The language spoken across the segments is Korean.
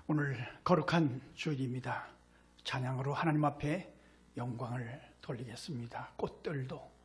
오늘 거룩한 주일입니다. 찬양으로 하나님 앞에 영광을 돌리겠습니다. 꽃들도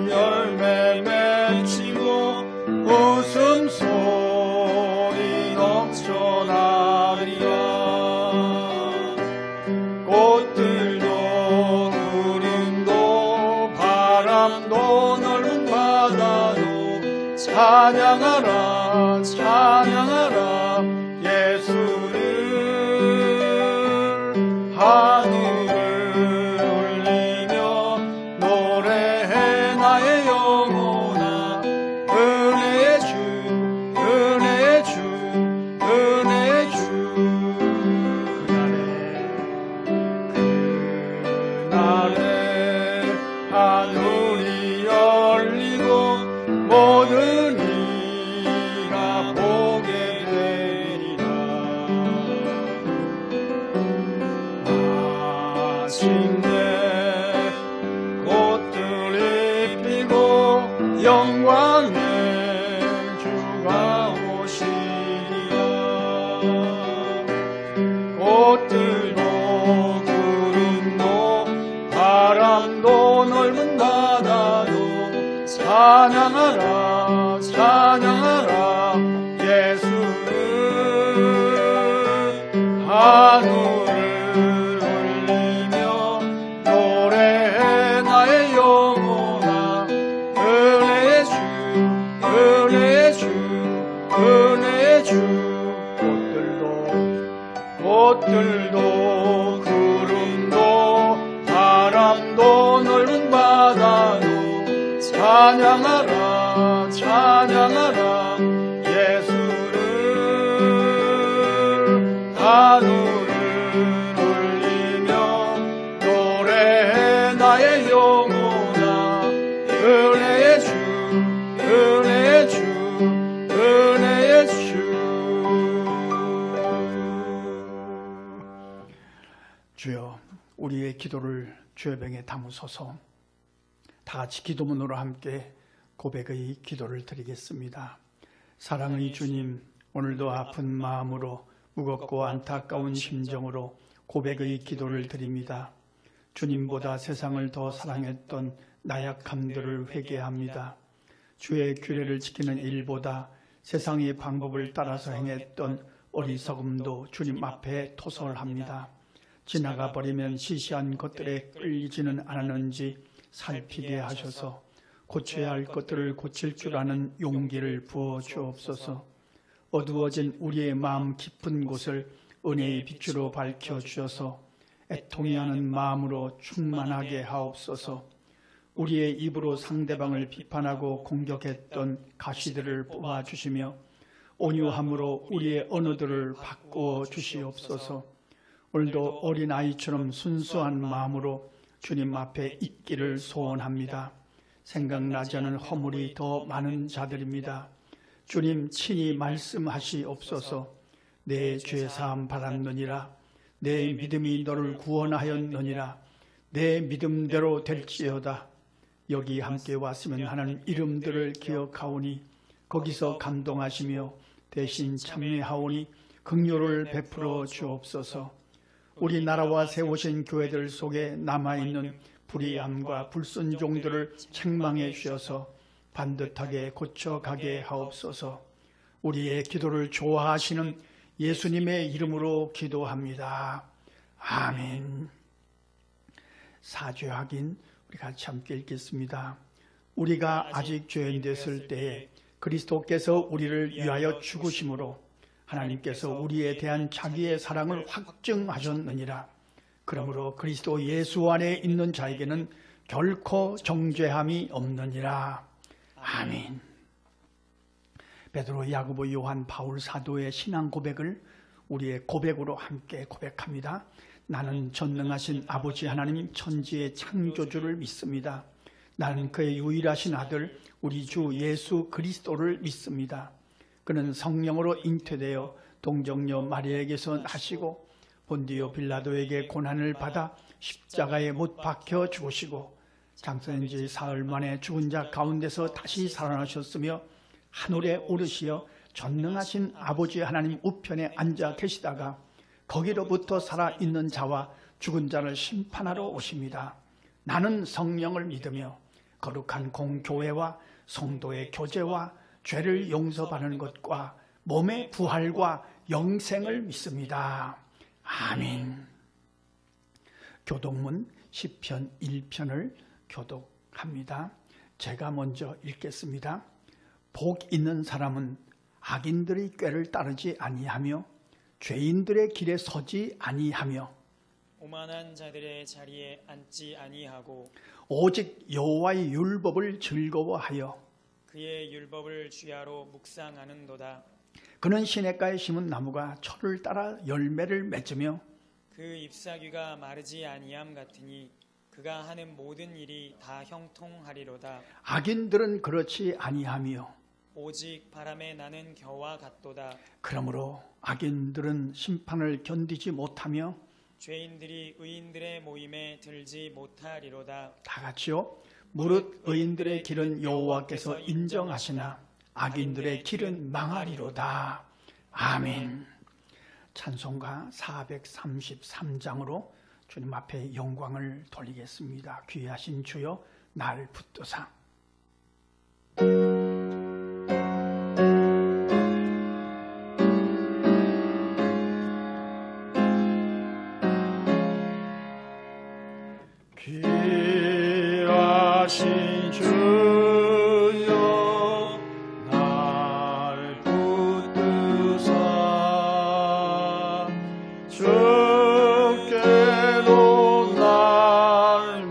열매 맺히고 웃음소리 넘쳐나리라. 꽃들도 구름도 바람도 넓은 바다도 찬양하라 찬양하라 예수를. 하늘을 하늘이 열리고 모든 이가 보게 되리라. 마침내 꽃들이 피고 영광의 주가 오시리라. 꽃들도 바람도 넓은 바다도 찬양하라 찬양하라 예수를. 하늘을 울리며 노래해 나의 영혼아. 은혜의 주 은혜의 주 은혜의 주. 꽃들도 구름도 바람도 넓은 바다도 찬양하라 찬양하라 예수를. 하늘을 울리며 노래해 나의 영혼아. 은혜의 주 은혜의 주 은혜의 주. 주여, 우리의 기도를 주의 병에 담으소서. 다 같이 기도문으로 함께 고백의 기도를 드리겠습니다. 사랑의 주님, 오늘도 아픈 마음으로 무겁고 안타까운 심정으로 고백의 기도를 드립니다. 주님보다 세상을 더 사랑했던 나약함들을 회개합니다. 주의 규례를 지키는 일보다 세상의 방법을 따라서 행했던 어리석음도 주님 앞에 토설합니다. 지나가 버리면 시시한 것들에 끌리지는 않았는지 살피게 하셔서 고쳐야 할 것들을 고칠 줄 아는 용기를 부어 주옵소서. 어두워진 우리의 마음 깊은 곳을 은혜의 빛으로 밝혀 주셔서 애통해 하는 마음으로 충만하게 하옵소서. 우리의 입으로 상대방을 비판하고 공격했던 가시들을 뽑아주시며 온유함으로 우리의 언어들을 바꾸어 주시옵소서. 오늘도 어린아이처럼 순수한 마음으로 주님 앞에 있기를 소원합니다. 생각나지 않은 허물이 더 많은 자들입니다. 주님 친히 말씀하시옵소서. 내 죄사함 받았느니라. 내 믿음이 너를 구원하였느니라. 내 믿음대로 될지어다. 여기 함께 왔으면 하는 이름들을 기억하오니 거기서 감동하시며 대신 참여하오니 긍휼을 베풀어 주옵소서. 우리나라와 세우신 교회들 속에 남아있는 불의함과 불순종들을 책망해 주셔서 반듯하게 고쳐가게 하옵소서. 우리의 기도를 좋아하시는 예수님의 이름으로 기도합니다. 아멘. 사죄 확인 우리 같이 함께 읽겠습니다. 우리가 아직 죄인 됐을 때에 그리스도께서 우리를 위하여 죽으심으로 하나님께서 우리에 대한 자기의 사랑을 확증하셨느니라. 그러므로 그리스도 예수 안에 있는 자에게는 결코 정죄함이 없느니라. 아멘. 베드로, 야고보, 요한, 바울 사도의 신앙 고백을 우리의 고백으로 함께 고백합니다. 나는 전능하신 아버지 하나님 천지의 창조주를 믿습니다. 나는 그의 유일하신 아들 우리 주 예수 그리스도를 믿습니다. 그는 성령으로 잉태되어 동정녀 마리아에게서 나시고 본디오 빌라도에게 고난을 받아 십자가에 못 박혀 죽으시고 장사된 지 사흘 만에 죽은 자 가운데서 다시 살아나셨으며 하늘에 오르시어 전능하신 아버지 하나님 우편에 앉아 계시다가 거기로부터 살아있는 자와 죽은 자를 심판하러 오십니다. 나는 성령을 믿으며 거룩한 공교회와 성도의 교제와 죄를 용서받는 것과 몸의 부활과 영생을 믿습니다. 아멘. 교독문 시편 1편을 교독합니다. 제가 먼저 읽겠습니다. 복 있는 사람은 악인들의 꾀를 따르지 아니하며 죄인들의 길에 서지 아니하며 오만한 자들의 자리에 앉지 아니하고 오직 여호와의 율법을 즐거워하여 그의 율법을 주야로 묵상하는도다. 그는 시냇가에 심은 나무가 철을 따라 열매를 맺으며 그 잎사귀가 마르지 아니함 같으니 그가 하는 모든 일이 다 형통하리로다. 악인들은 그렇지 아니하며 오직 바람에 나는 겨와 같도다. 그러므로 악인들은 심판을 견디지 못하며 죄인들이 의인들의 모임에 들지 못하리로다. 다 같이요. 무릇 의인들의 길은 여호와께서 인정하시나 악인들의 길은 망하리로다. 아멘. 찬송가 433장으로 주님 앞에 영광을 돌리겠습니다. 귀하신 주여 날 붙드사. 귀하신 주여 날 붙드사 주께로 날마다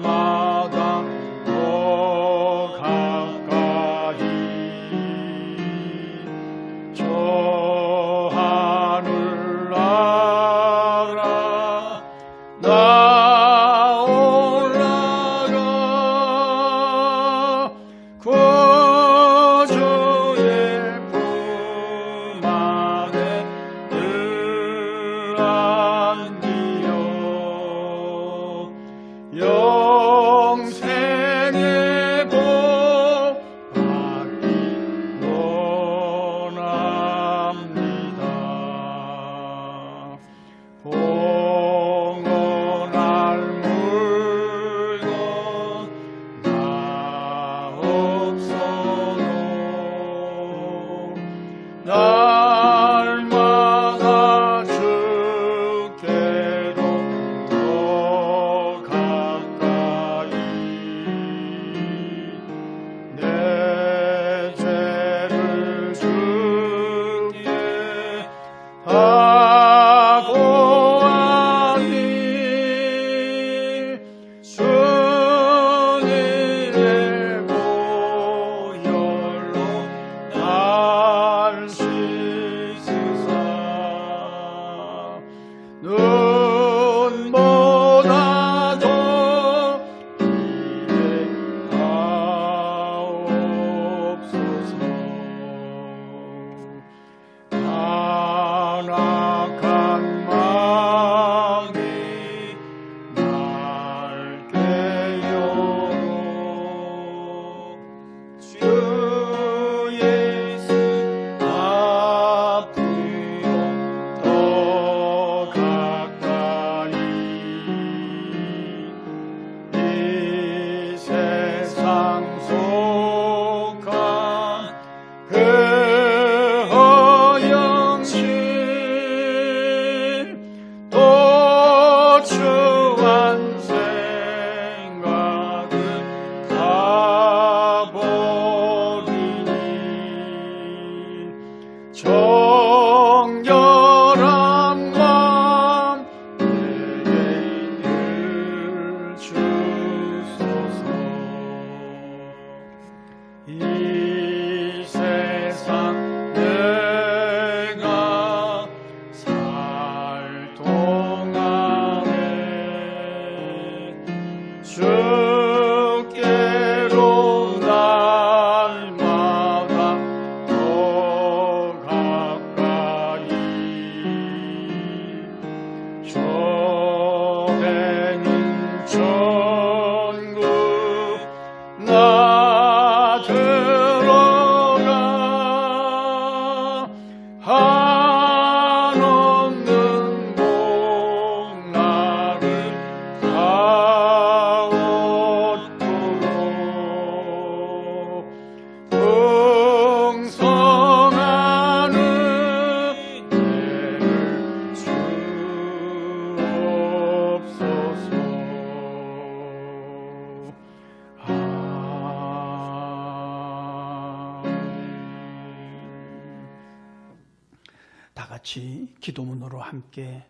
다 같이 기도문으로 함께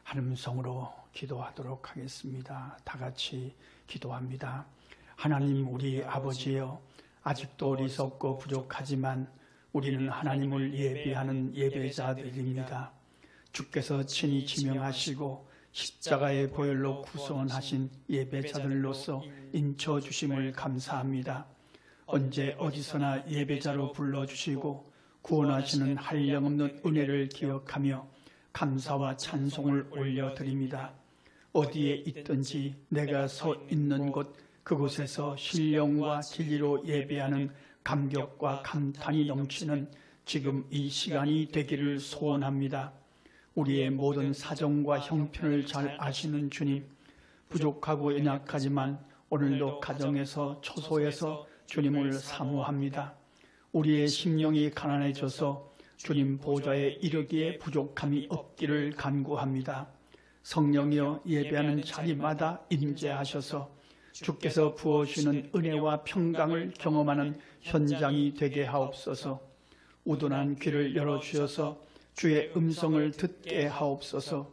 한음성으로 기도하도록 하겠습니다. 다 같이 기도합니다. 하나님 우리 아버지여, 아직도 어리석고 부족하지만 우리는 하나님을 예배하는 예배자들입니다. 주께서 친히 지명하시고 십자가의 보혈로 구원하신 예배자들로서 인쳐주심을 감사합니다. 언제 어디서나 예배자로 불러주시고 구원하시는 한량없는 은혜를 기억하며 감사와 찬송을 올려드립니다. 어디에 있든지 내가 서 있는 곳 그곳에서 신령과 진리로 예배하는 감격과 감탄이 넘치는 지금 이 시간이 되기를 소원합니다. 우리의 모든 사정과 형편을 잘 아시는 주님, 부족하고 연약하지만 오늘도 가정에서 초소에서 주님을 사모합니다. 우리의 심령이 가난해져서 주님 보좌에 이르기에 부족함이 없기를 간구합니다. 성령이여 예배하는 자리마다 임재하셔서 주께서 부어주시는 은혜와 평강을 경험하는 현장이 되게 하옵소서. 우둔한 귀를 열어주셔서 주의 음성을 듣게 하옵소서.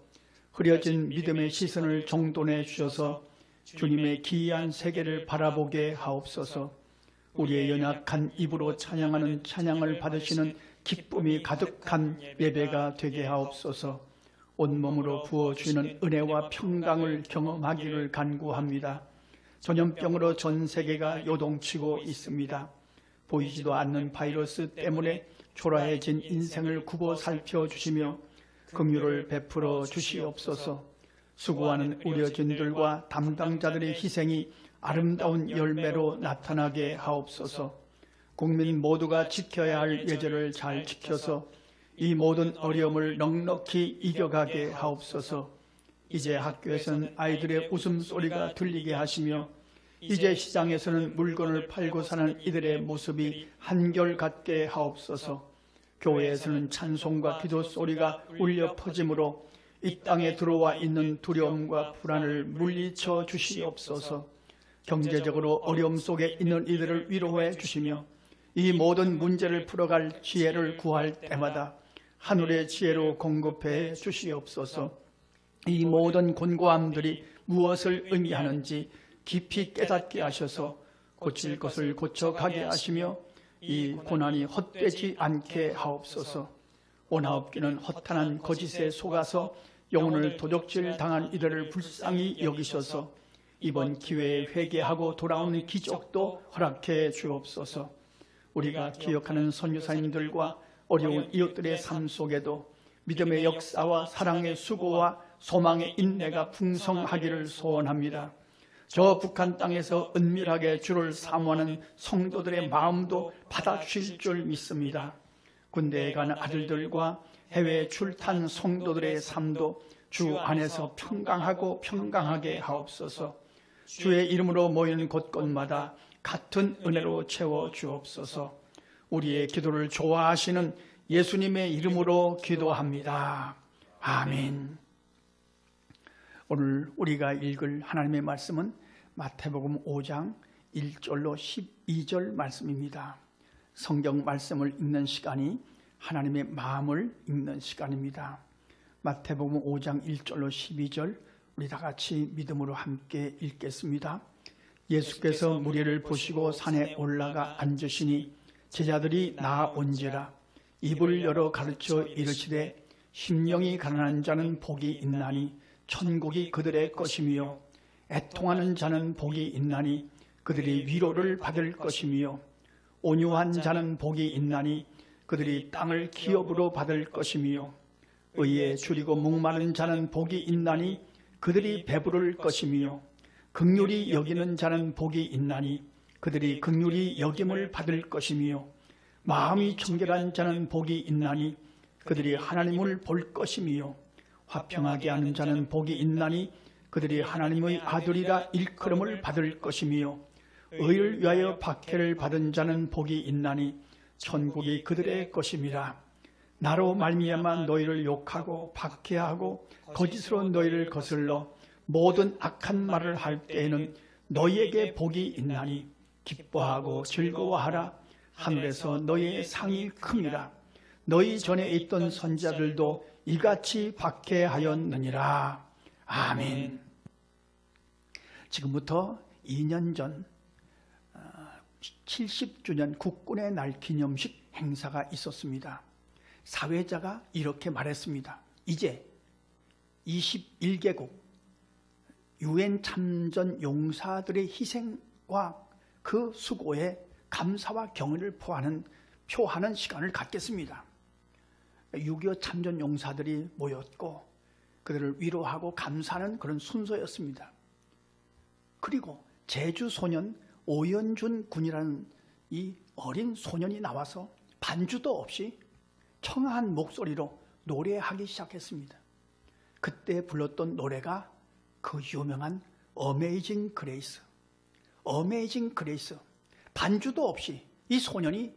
흐려진 믿음의 시선을 정돈해 주셔서 주님의 기이한 세계를 바라보게 하옵소서. 우리의 연약한 입으로 찬양하는 찬양을 받으시는 기쁨이 가득한 예배가 되게 하옵소서. 온몸으로 부어주시는 은혜와 평강을 경험하기를 간구합니다. 전염병으로 전 세계가 요동치고 있습니다. 보이지도 않는 바이러스 때문에 초라해진 인생을 굽어 살펴주시며 긍휼을 베풀어 주시옵소서. 수고하는 의료진들과 담당자들의 희생이 아름다운 열매로 나타나게 하옵소서. 국민 모두가 지켜야 할 예절을 잘 지켜서 이 모든 어려움을 넉넉히 이겨가게 하옵소서. 이제 학교에서는 아이들의 웃음소리가 들리게 하시며 이제 시장에서는 물건을 팔고 사는 이들의 모습이 한결같게 하옵소서. 교회에서는 찬송과 기도 소리가 울려 퍼지므로 이 땅에 들어와 있는 두려움과 불안을 물리쳐 주시옵소서. 경제적으로 어려움 속에 있는 이들을 위로해 주시며 이 모든 문제를 풀어갈 지혜를 구할 때마다 하늘의 지혜로 공급해 주시옵소서. 이 모든 곤고함들이 무엇을 의미하는지 깊이 깨닫게 하셔서 고칠 것을 고쳐가게 하시며 이 고난이 헛되지 않게 하옵소서. 오나옵기는 허탄한 거짓에 속아서 영혼을 도적질 당한 이들을 불쌍히 여기셔서 이번 기회에 회개하고 돌아오는 기적도 허락해 주옵소서. 우리가 기억하는 선교사님들과 어려운 이웃들의 삶 속에도 믿음의 역사와 사랑의 수고와 소망의 인내가 풍성하기를 소원합니다. 저 북한 땅에서 은밀하게 주를 사모하는 성도들의 마음도 받아주실 줄 믿습니다. 군대에 간 아들들과 해외에 출탄 성도들의 삶도 주 안에서 평강하게 하옵소서. 주의 이름으로 모이는 곳곳마다 같은 은혜로 채워 주옵소서. 우리의 기도를 좋아하시는 예수님의 이름으로 기도합니다. 아멘. 오늘 우리가 읽을 하나님의 말씀은 마태복음 5장 1절로 12절 말씀입니다. 성경 말씀을 읽는 시간이 하나님의 마음을 읽는 시간입니다. 마태복음 5장 1절로 12절 우리 다 같이 믿음으로 함께 읽겠습니다. 예수께서 무리를 보시고 산에 올라가 앉으시니 제자들이 나아온지라. 입을 열어 가르쳐 이르시되 심령이 가난한 자는 복이 있나니 천국이 그들의 것이며 애통하는 자는 복이 있나니 그들이 위로를 받을 것이며 온유한 자는 복이 있나니 그들이 땅을 기업으로 받을 것이며 의에 줄이고 목마른 자는 복이 있나니 그들이 배부를 것이며 긍휼히 여기는 자는 복이 있나니 그들이 긍휼히 여김을 받을 것이며 마음이 청결한 자는 복이 있나니 그들이 하나님을 볼 것이며 화평하게 하는 자는 복이 있나니 그들이 하나님의 아들이라 일컬음을 받을 것이며 의를 위하여 박해를 받은 자는 복이 있나니 천국이 그들의 것임이라. 나로 말미암아 너희를 욕하고 박해하고 거짓으로 너희를 거슬러 모든 악한 말을 할 때에는 너희에게 복이 있나니 기뻐하고 즐거워하라. 하늘에서 너희의 상이 큼이라. 너희 전에 있던 선지자들도 이같이 박해하였느니라. 아멘. 지금부터 2년 전 70주년 국군의 날 기념식 행사가 있었습니다. 사회자가 이렇게 말했습니다. 이제 21개국 UN 참전 용사들의 희생과 그 수고에 감사와 경의를 표하는 시간을 갖겠습니다. 6.25 참전 용사들이 모였고 그들을 위로하고 감사하는 그런 순서였습니다. 그리고 제주 소년 오연준 군이라는 이 어린 소년이 나와서 반주도 없이 청아한 목소리로 노래하기 시작했습니다. 그때 불렀던 노래가 그 유명한 어메이징 그레이스. 어메이징 그레이스. 반주도 없이 이 소년이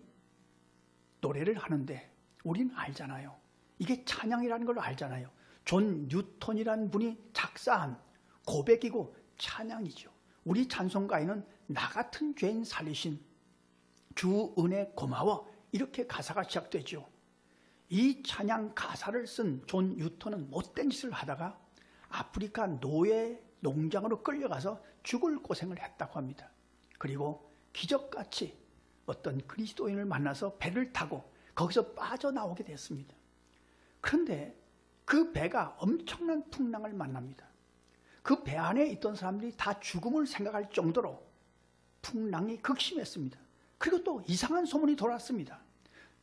노래를 하는데 우린 알잖아요. 이게 찬양이라는 걸 알잖아요. 존 뉴턴이라는 분이 작사한 고백이고 찬양이죠. 우리 찬송가에는 나 같은 죄인 살리신 주 은혜 고마워 이렇게 가사가 시작되죠. 이 찬양 가사를 쓴 존 뉴턴은 못된 짓을 하다가 아프리카 노예 농장으로 끌려가서 죽을 고생을 했다고 합니다. 그리고 기적같이 어떤 그리스도인을 만나서 배를 타고 거기서 빠져나오게 됐습니다. 그런데 그 배가 엄청난 풍랑을 만납니다. 그 배 안에 있던 사람들이 다 죽음을 생각할 정도로 풍랑이 극심했습니다. 그리고 또 이상한 소문이 돌았습니다.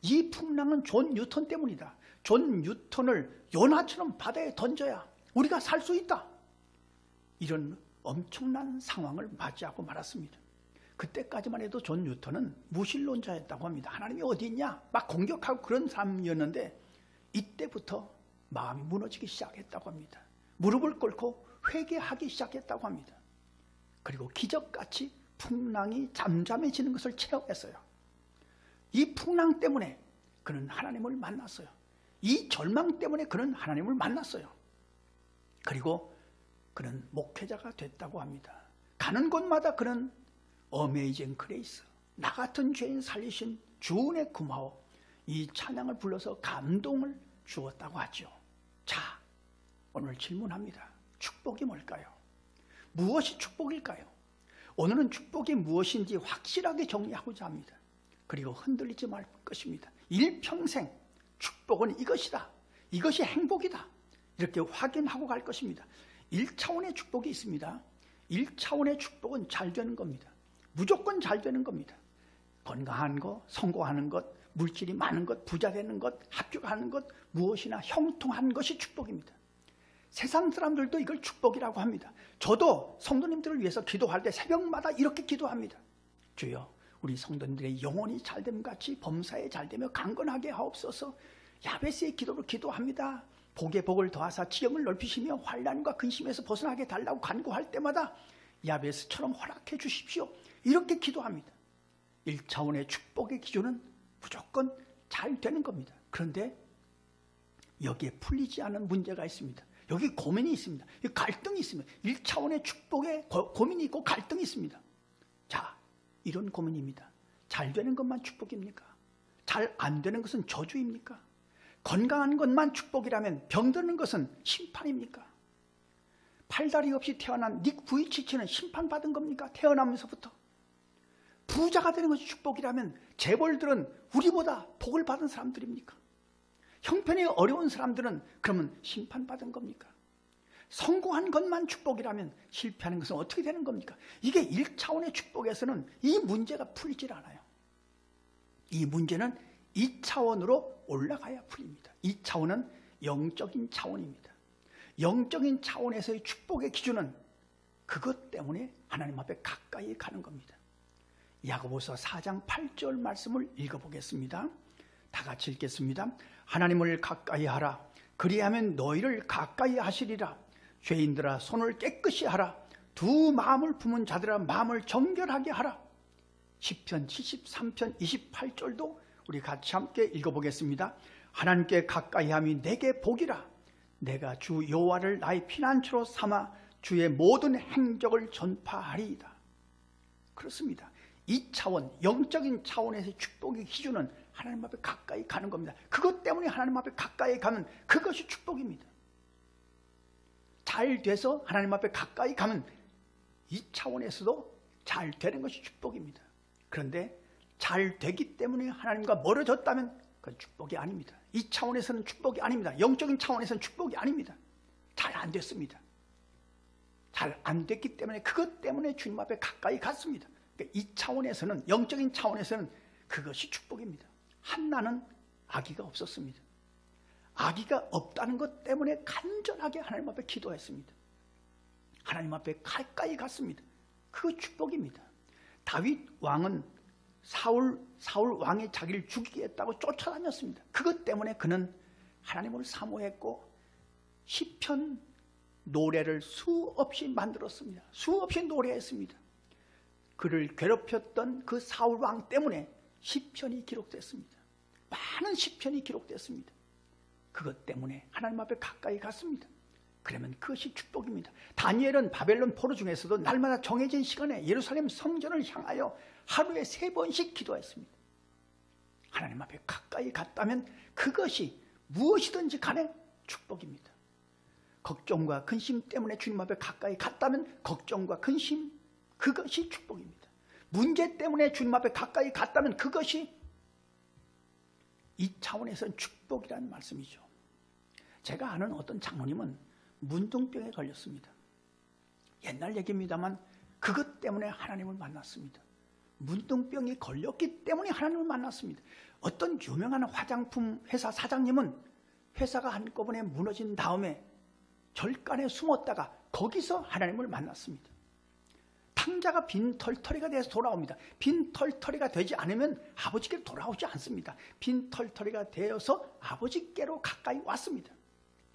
이 풍랑은 존 뉴턴 때문이다. 존 뉴턴을 요나처럼 바다에 던져야 우리가 살 수 있다. 이런 엄청난 상황을 맞이하고 말았습니다. 그때까지만 해도 존 뉴턴은 무신론자였다고 합니다. 하나님이 어디 있냐? 막 공격하고 그런 사람이었는데 이때부터 마음이 무너지기 시작했다고 합니다. 무릎을 꿇고 회개하기 시작했다고 합니다. 그리고 기적같이 풍랑이 잠잠해지는 것을 체험했어요. 이 풍랑 때문에 그는 하나님을 만났어요. 이 절망 때문에 그는 하나님을 만났어요. 그리고 그는 목회자가 됐다고 합니다. 가는 곳마다 그는 어메이징 그레이스, 나 같은 죄인 살리신 주 은혜 고마워 이 찬양을 불러서 감동을 주었다고 하죠. 자, 오늘 질문합니다. 축복이 뭘까요? 무엇이 축복일까요? 오늘은 축복이 무엇인지 확실하게 정리하고자 합니다. 그리고 흔들리지 말 것입니다. 일평생 축복은 이것이다. 이것이 행복이다. 이렇게 확인하고 갈 것입니다. 1차원의 축복이 있습니다. 1차원의 축복은 잘 되는 겁니다. 무조건 잘 되는 겁니다. 건강한 것, 성공하는 것, 물질이 많은 것, 부자 되는 것, 합격하는 것, 무엇이나 형통한 것이 축복입니다. 세상 사람들도 이걸 축복이라고 합니다. 저도 성도님들을 위해서 기도할 때 새벽마다 이렇게 기도합니다. 주여, 우리 성도님들의 영혼이 잘됨 같이 범사에 잘되며 강건하게 하옵소서. 야베스의 기도로 기도합니다. 복에 복을 더하사 지형을 넓히시며 환난과 근심에서 벗어나게 달라고 간구할 때마다 야베스처럼 허락해 주십시오. 이렇게 기도합니다. 1차원의 축복의 기준은 무조건 잘 되는 겁니다. 그런데 여기에 풀리지 않은 문제가 있습니다. 여기 고민이 있습니다. 갈등이 있습니다. 1차원의 축복에 고민이 있고 갈등이 있습니다. 자, 이런 고민입니다. 잘 되는 것만 축복입니까? 잘 안 되는 것은 저주입니까? 건강한 것만 축복이라면 병드는 것은 심판입니까? 팔다리 없이 태어난 닉 부이치치는 심판받은 겁니까? 태어나면서부터. 부자가 되는 것이 축복이라면 재벌들은 우리보다 복을 받은 사람들입니까? 형편이 어려운 사람들은 그러면 심판받은 겁니까? 성공한 것만 축복이라면 실패하는 것은 어떻게 되는 겁니까? 이게 1차원의 축복에서는 이 문제가 풀리질 않아요. 이 문제는 2차원으로 올라가야 풀립니다. 2차원은 영적인 차원입니다. 영적인 차원에서의 축복의 기준은 그것 때문에 하나님 앞에 가까이 가는 겁니다. 야고보서 4장 8절 말씀을 읽어보겠습니다. 다 같이 읽겠습니다. 하나님을 가까이 하라. 그리하면 너희를 가까이 하시리라. 죄인들아 손을 깨끗이 하라. 두 마음을 품은 자들아 마음을 정결하게 하라. 시편 73편 28절도 우리 같이 함께 읽어보겠습니다. 하나님께 가까이함이 내게 복이라. 내가 주 여호와를 나의 피난처로 삼아 주의 모든 행적을 전파하리이다. 그렇습니다. 이 차원, 영적인 차원에서의 축복의 기준은 하나님 앞에 가까이 가는 겁니다. 그것 때문에 하나님 앞에 가까이 가면 그것이 축복입니다. 잘 돼서 하나님 앞에 가까이 가면 이 차원에서도 잘 되는 것이 축복입니다. 그런데 잘 되기 때문에 하나님과 멀어졌다면 그건 축복이 아닙니다. 이 차원에서는 축복이 아닙니다. 영적인 차원에서는 축복이 아닙니다. 잘 안 됐습니다. 잘 안 됐기 때문에 그것 때문에 주님 앞에 가까이 갔습니다. 그러니까 이 차원에서는, 영적인 차원에서는 그것이 축복입니다. 한나는 아기가 없었습니다. 아기가 없다는 것 때문에 간절하게 하나님 앞에 기도했습니다. 하나님 앞에 가까이 갔습니다. 그거 축복입니다. 다윗 왕은 사울 왕이 자기를 죽이겠다고 쫓아다녔습니다. 그것 때문에 그는 하나님을 사모했고 시편 노래를 수없이 만들었습니다. 수없이 노래했습니다. 그를 괴롭혔던 그 사울 왕 때문에 시편이 기록됐습니다. 많은 시편이 기록됐습니다. 그것 때문에 하나님 앞에 가까이 갔습니다. 그러면 그것이 축복입니다. 다니엘은 바벨론 포로 중에서도 날마다 정해진 시간에 예루살렘 성전을 향하여 하루에 3번씩 기도했습니다. 하나님 앞에 가까이 갔다면 그것이 무엇이든지 간에 축복입니다. 걱정과 근심 때문에 주님 앞에 가까이 갔다면 걱정과 근심, 그것이 축복입니다. 문제 때문에 주님 앞에 가까이 갔다면 그것이 이 차원에서는 축복이라는 말씀이죠. 제가 아는 어떤 장로님은 문둥병에 걸렸습니다. 옛날 얘기입니다만 그것 때문에 하나님을 만났습니다. 문둥병이 걸렸기 때문에 하나님을 만났습니다. 어떤 유명한 화장품 회사 사장님은 회사가 한꺼번에 무너진 다음에 절간에 숨었다가 거기서 하나님을 만났습니다. 탕자가 빈 털터리가 돼서 돌아옵니다. 빈 털터리가 되지 않으면 아버지께로 돌아오지 않습니다. 빈 털터리가 되어서 아버지께로 가까이 왔습니다.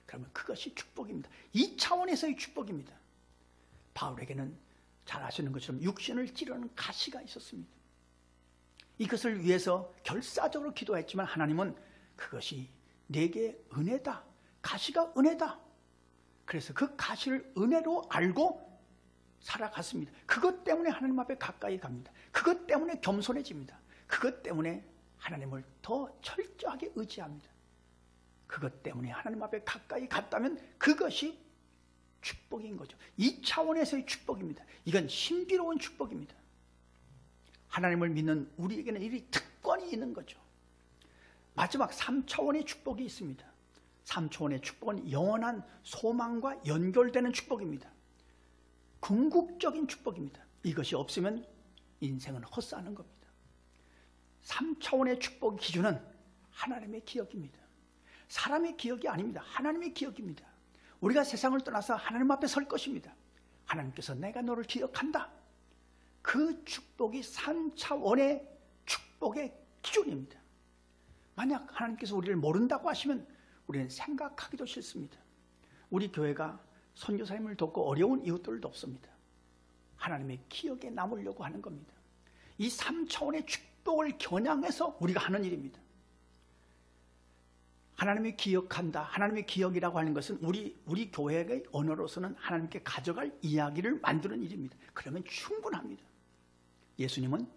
그러면 그것이 축복입니다. 이 차원에서의 축복입니다. 바울에게는 잘 아시는 것처럼 육신을 찌르는 가시가 있었습니다. 이것을 위해서 결사적으로 기도했지만 하나님은 그것이 내게 은혜다. 가시가 은혜다. 그래서 그 가시를 은혜로 알고 살아갔습니다. 그것 때문에 하나님 앞에 가까이 갑니다. 그것 때문에 겸손해집니다. 그것 때문에 하나님을 더 철저하게 의지합니다. 그것 때문에 하나님 앞에 가까이 갔다면 그것이 축복인 거죠. 이 차원에서의 축복입니다. 이건 신비로운 축복입니다. 하나님을 믿는 우리에게는 이 특권이 있는 거죠. 마지막 3차원의 축복이 있습니다. 3차원의 축복은 영원한 소망과 연결되는 축복입니다. 궁극적인 축복입니다. 이것이 없으면 인생은 헛사는 겁니다. 3차원의 축복 기준은 하나님의 기억입니다. 사람의 기억이 아닙니다. 하나님의 기억입니다. 우리가 세상을 떠나서 하나님 앞에 설 것입니다. 하나님께서 내가 너를 기억한다. 그 축복이 3차원의 축복의 기준입니다. 만약 하나님께서 우리를 모른다고 하시면 우리는 생각하기도 싫습니다. 우리 교회가 선교사님을 돕고 어려운 이웃들을 돕습니다. 하나님의 기억에 남으려고 하는 겁니다. 이 3차원의 축복을 겨냥해서 우리가 하는 일입니다. 하나님이 기억한다. 하나님의 기억이라고 하는 것은 우리 교회의 언어로서는 하나님께 가져갈 이야기를 만드는 일입니다. 그러면 충분합니다. 예수님은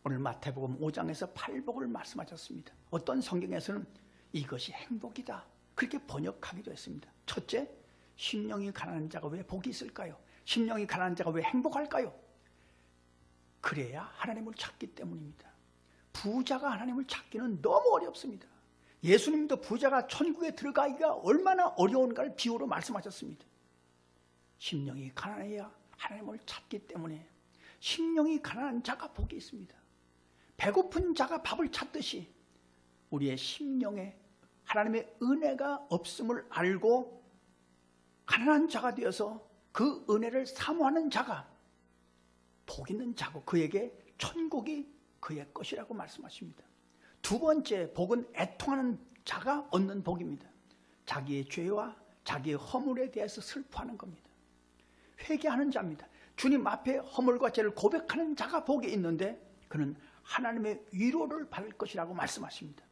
오늘 마태복음 5장에서 8복을 말씀하셨습니다. 어떤 성경에서는 이것이 행복이다. 그렇게 번역하기도 했습니다. 첫째, 심령이 가난한 자가 왜 복이 있을까요? 심령이 가난한 자가 왜 행복할까요? 그래야 하나님을 찾기 때문입니다. 부자가 하나님을 찾기는 너무 어렵습니다. 예수님도 부자가 천국에 들어가기가 얼마나 어려운가를 비유로 말씀하셨습니다. 심령이 가난해야 하나님을 찾기 때문에 심령이 가난한 자가 복이 있습니다. 배고픈 자가 밥을 찾듯이 우리의 심령에 하나님의 은혜가 없음을 알고 가난한 자가 되어서 그 은혜를 사모하는 자가 복 있는 자고 그에게 천국이 그의 것이라고 말씀하십니다. 두 번째 복은 애통하는 자가 얻는 복입니다. 자기의 죄와 자기의 허물에 대해서 슬퍼하는 겁니다. 회개하는 자입니다. 주님 앞에 허물과 죄를 고백하는 자가 복이 있는데 그는 하나님의 위로를 받을 것이라고 말씀하십니다.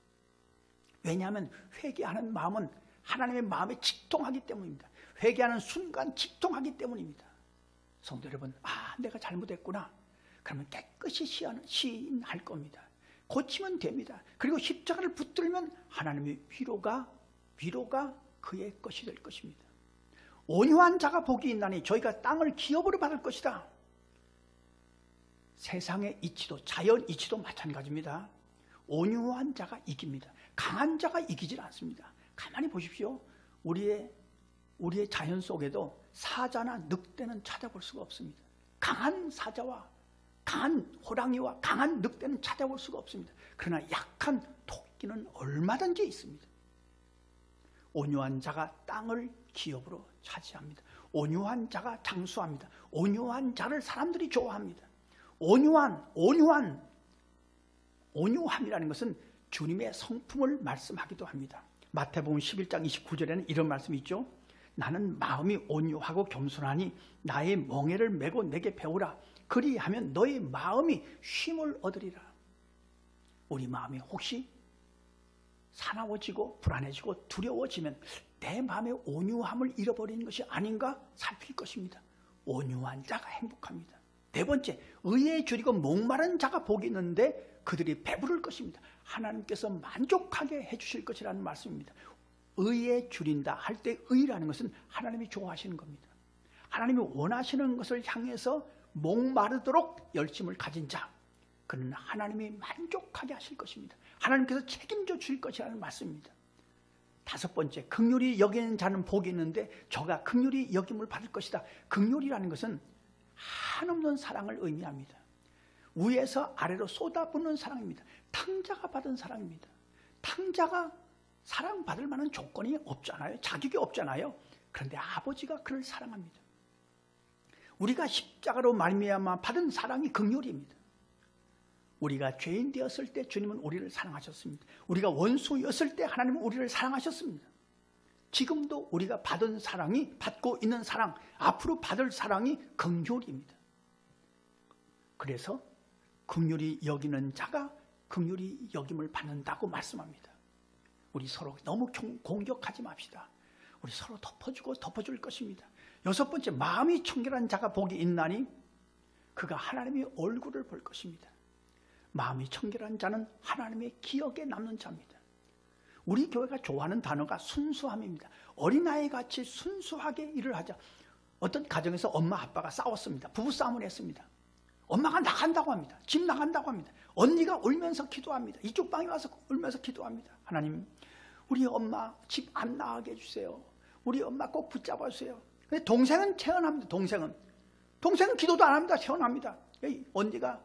왜냐하면 회개하는 마음은 하나님의 마음에 직통하기 때문입니다. 회개하는 순간 직통하기 때문입니다. 성도 여러분, 내가 잘못했구나. 그러면 깨끗이 시인할 겁니다. 고치면 됩니다. 그리고 십자가를 붙들면 하나님의 위로가 그의 것이 될 것입니다. 온유한 자가 복이 있나니 저희가 땅을 기업으로 받을 것이다. 세상의 이치도 자연 이치도 마찬가지입니다. 온유한 자가 이깁니다. 강한 자가 이기질 않습니다. 가만히 보십시오. 우리의 자연 속에도 사자나 늑대는 찾아볼 수가 없습니다. 강한 사자와 강한 호랑이와 강한 늑대는 찾아볼 수가 없습니다. 그러나 약한 토끼는 얼마든지 있습니다. 온유한 자가 땅을 기업으로 차지합니다. 온유한 자가 장수합니다. 온유한 자를 사람들이 좋아합니다. 온유함이라는 것은 주님의 성품을 말씀하기도 합니다. 마태복음 11장 29절에는 이런 말씀이 있죠. 나는 마음이 온유하고 겸손하니 나의 멍에를 메고 내게 배우라. 그리하면 너의 마음이 쉼을 얻으리라. 우리 마음이 혹시 사나워지고 불안해지고 두려워지면 내 마음의 온유함을 잃어버리는 것이 아닌가 살필 것입니다. 온유한 자가 행복합니다. 네 번째, 의에 줄이고 목마른 자가 복이 있는데 그들이 배부를 것입니다. 하나님께서 만족하게 해주실 것이라는 말씀입니다. 의에 줄인다 할 때 의라는 것은 하나님이 좋아하시는 겁니다. 하나님이 원하시는 것을 향해서 목마르도록 열심을 가진 자, 그는 하나님이 만족하게 하실 것입니다. 하나님께서 책임져 주실 것이라는 말씀입니다. 다섯 번째, 긍휼히 여기는 자는 복이 있는데 저가 긍휼히 여김을 받을 것이다. 긍휼이라는 것은 한없는 사랑을 의미합니다. 위에서 아래로 쏟아붓는 사랑입니다. 탕자가 받은 사랑입니다. 탕자가 사랑받을 만한 조건이 없잖아요. 자격이 없잖아요. 그런데 아버지가 그를 사랑합니다. 우리가 십자가로 말미암아 받은 사랑이 긍휼입니다. 우리가 죄인 되었을 때 주님은 우리를 사랑하셨습니다. 우리가 원수였을 때 하나님은 우리를 사랑하셨습니다. 지금도 우리가 받은 사랑이, 받고 있는 사랑, 앞으로 받을 사랑이 긍휼입니다. 그래서 긍휼히 여기는 자가 긍휼히 여김을 받는다고 말씀합니다. 우리 서로 너무 공격하지 맙시다. 우리 서로 덮어주고 덮어줄 것입니다. 여섯 번째, 마음이 청결한 자가 복이 있나니 그가 하나님의 얼굴을 볼 것입니다. 마음이 청결한 자는 하나님의 기억에 남는 자입니다. 우리 교회가 좋아하는 단어가 순수함입니다. 어린아이 같이 순수하게 일을 하자. 어떤 가정에서 엄마 아빠가 싸웠습니다. 부부싸움을 했습니다. 엄마가 나간다고 합니다. 집 나간다고 합니다. 언니가 울면서 기도합니다. 이쪽 방에 와서 울면서 기도합니다. 하나님, 우리 엄마 집 안 나가게 해주세요. 우리 엄마 꼭 붙잡아 주세요. 근데 동생은 태어납니다. 동생은 기도도 안 합니다. 태어납니다. 언니가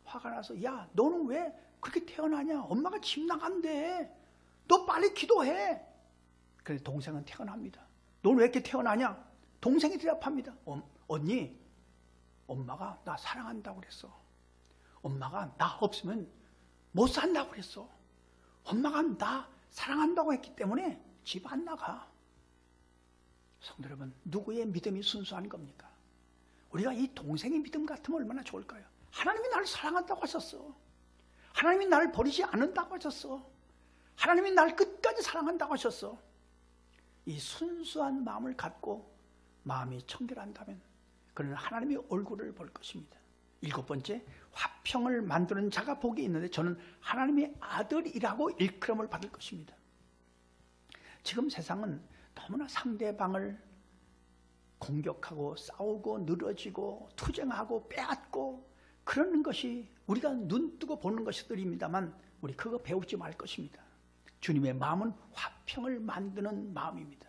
화가 나서, 야, 너는 왜 그렇게 태어나냐? 엄마가 집 나간대. 너 빨리 기도해. 그래서 동생은 태어납니다. 너는 왜 이렇게 태어나냐? 동생이 대답합니다. 언니, 엄마가 나 사랑한다고 그랬어. 엄마가 나 없으면 못 산다고 그랬어. 엄마가 나 사랑한다고 했기 때문에 집 안 나가. 성도 여러분, 누구의 믿음이 순수한 겁니까? 우리가 이 동생의 믿음 같으면 얼마나 좋을까요? 하나님이 나를 사랑한다고 하셨어. 하나님이 나를 버리지 않는다고 하셨어. 하나님이 나를 끝까지 사랑한다고 하셨어. 이 순수한 마음을 갖고 마음이 청결한다면 그는 하나님의 얼굴을 볼 것입니다. 일곱 번째, 화평을 만드는 자가 복이 있는데 저는 하나님의 아들이라고 일컬음을 받을 것입니다. 지금 세상은 너무나 상대방을 공격하고 싸우고 늘어지고 투쟁하고 빼앗고 그러는 것이 우리가 눈 뜨고 보는 것들입니다만 우리 그거 배우지 말 것입니다. 주님의 마음은 화평을 만드는 마음입니다.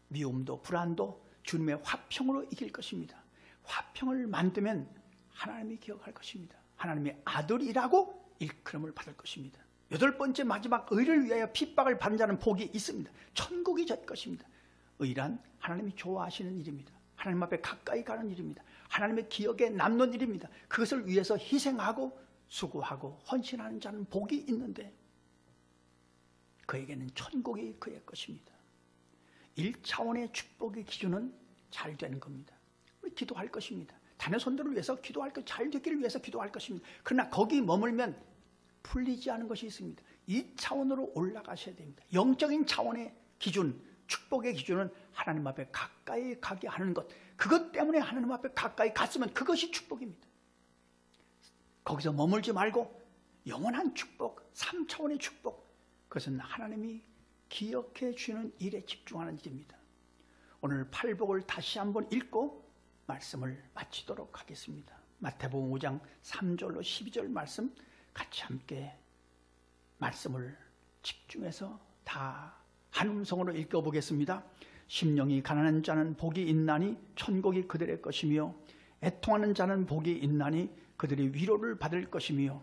미움도 불안도 주님의 화평으로 이길 것입니다. 화평을 만들면 하나님이 기억할 것입니다. 하나님의 아들이라고 일컬음을 받을 것입니다. 여덟 번째, 마지막, 의를 위하여 핍박을 받는 자는 복이 있습니다. 천국이 될 것입니다. 의란 하나님이 좋아하시는 일입니다. 하나님 앞에 가까이 가는 일입니다. 하나님의 기억에 남는 일입니다. 그것을 위해서 희생하고 수고하고 헌신하는 자는 복이 있는데 그에게는 천국이 그의 것입니다. 1차원의 축복의 기준은 잘 되는 겁니다. 우리 기도할 것입니다. 자녀 손들을 위해서 기도할 것, 잘 되기를 위해서 기도할 것입니다. 그러나 거기 머물면 풀리지 않은 것이 있습니다. 2차원으로 올라가셔야 됩니다. 영적인 차원의 기준, 축복의 기준은 하나님 앞에 가까이 가게 하는 것. 그것 때문에 하나님 앞에 가까이 갔으면 그것이 축복입니다. 거기서 머물지 말고 영원한 축복, 3차원의 축복, 그것은 하나님이 기억해 주시는 일에 집중하는 일입니다. 오늘 팔복을 다시 한번 읽고 말씀을 마치도록 하겠습니다. 마태복음 5장 3절로 12절 말씀 같이 함께 말씀을 집중해서 다 한 음성으로 읽어보겠습니다. 심령이 가난한 자는 복이 있나니 천국이 그들의 것이며 애통하는 자는 복이 있나니 그들이 위로를 받을 것이며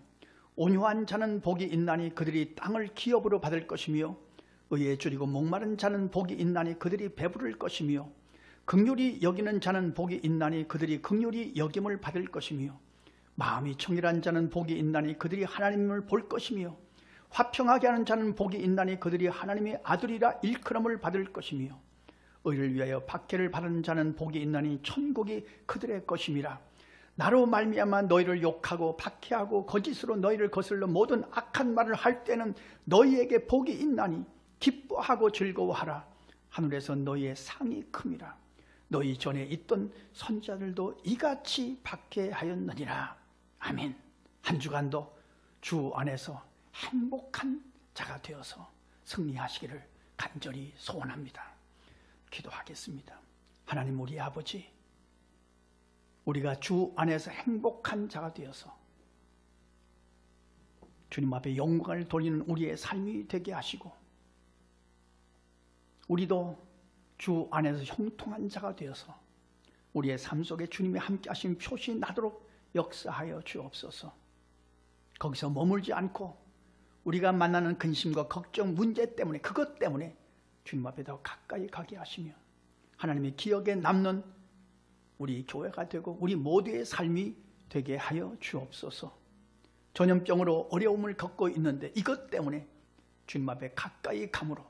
온유한 자는 복이 있나니 그들이 땅을 기업으로 받을 것이며 의에 줄이고 목마른 자는 복이 있나니 그들이 배부를 것이며 긍휼히 여기는 자는 복이 있나니 그들이 긍휼히 여김을 받을 것이며 마음이 청결한 자는 복이 있나니 그들이 하나님을 볼 것이며 화평하게 하는 자는 복이 있나니 그들이 하나님의 아들이라 일컬음을 받을 것이며 의를 위하여 박해를 받는 자는 복이 있나니 천국이 그들의 것임이라. 나로 말미암아 너희를 욕하고 박해하고 거짓으로 너희를 거슬러 모든 악한 말을 할 때는 너희에게 복이 있나니 기뻐하고 즐거워하라. 하늘에서 너희의 상이 큼이라. 너희 전에 있던 선지자들도 이같이 박해하였느니라. 아멘. 한 주간도 주 안에서 행복한 자가 되어서 승리하시기를 간절히 소원합니다. 기도하겠습니다. 하나님 우리 아버지, 우리가 주 안에서 행복한 자가 되어서 주님 앞에 영광을 돌리는 우리의 삶이 되게 하시고 우리도 주 안에서 형통한 자가 되어서 우리의 삶 속에 주님의 함께 하신 표시 나도록 역사하여 주옵소서. 거기서 머물지 않고 우리가 만나는 근심과 걱정, 문제 때문에 그것 때문에 주님 앞에 더 가까이 가게 하시며 하나님의 기억에 남는 우리 교회가 되고 우리 모두의 삶이 되게 하여 주옵소서. 전염병으로 어려움을 겪고 있는데 이것 때문에 주님 앞에 가까이 감으로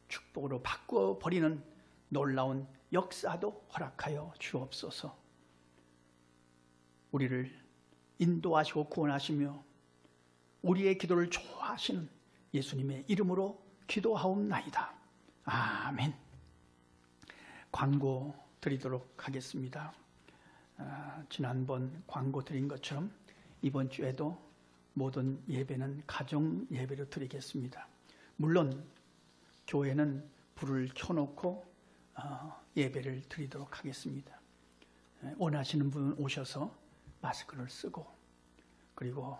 축복으로 바꾸어 버리는 놀라운 역사도 허락하여 주옵소서. 우리를 인도하시고 구원하시며 우리의 기도를 좋아하시는 예수님의 이름으로 기도하옵나이다. 아멘. 광고 드리도록 하겠습니다. 지난번 광고 드린 것처럼 이번 주에도 모든 예배는 가정 예배로 드리겠습니다. 물론 교회는 불을 켜놓고 예배를 드리도록 하겠습니다. 원하시는 분 오셔서 마스크를 쓰고 그리고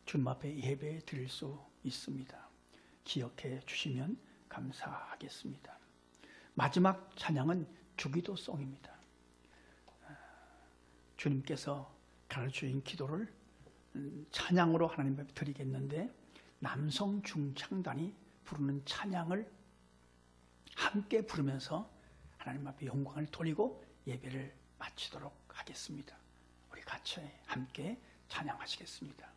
주님 앞에 예배 드릴 수 있습니다. 기억해 주시면 감사하겠습니다. 마지막 찬양은 주기도송입니다. 주님께서 가르쳐주신 기도를 찬양으로 하나님 앞에 드리겠는데 남성 중창단이 부르는 찬양을 함께 부르면서 하나님 앞에 영광을 돌리고 예배를 마치도록 하겠습니다. 우리 같이 함께 찬양하시겠습니다.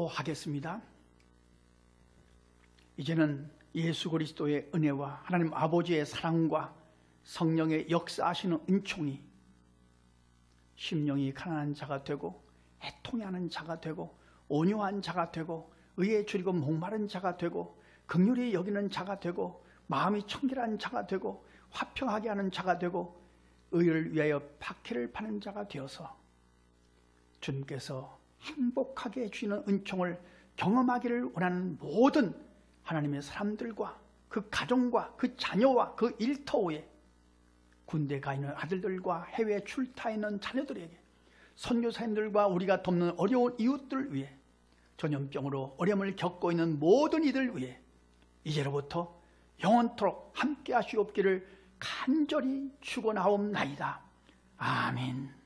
기도하겠습니다. 이제는 예수 그리스도의 은혜와 하나님 아버지의 사랑과 성령의 역사하시는 은총이 심령이 가난한 자가 되고 애통해하는 자가 되고 온유한 자가 되고 의에 줄이고 목마른 자가 되고 긍휼히 여기는 자가 되고 마음이 청결한 자가 되고 화평하게 하는 자가 되고 의를 위하여 박해를 파는 자가 되어서 주님께서 행복하게 해주시는 은총을 경험하기를 원하는 모든 하나님의 사람들과 그 가정과 그 자녀와 그 일터에 군대 가 있는 아들들과 해외 출타해 있는 자녀들에게 선교사님들과 우리가 돕는 어려운 이웃들 위해 전염병으로 어려움을 겪고 있는 모든 이들 위해 이제로부터 영원토록 함께 하시옵기를 간절히 축원하옵나이다. 아멘.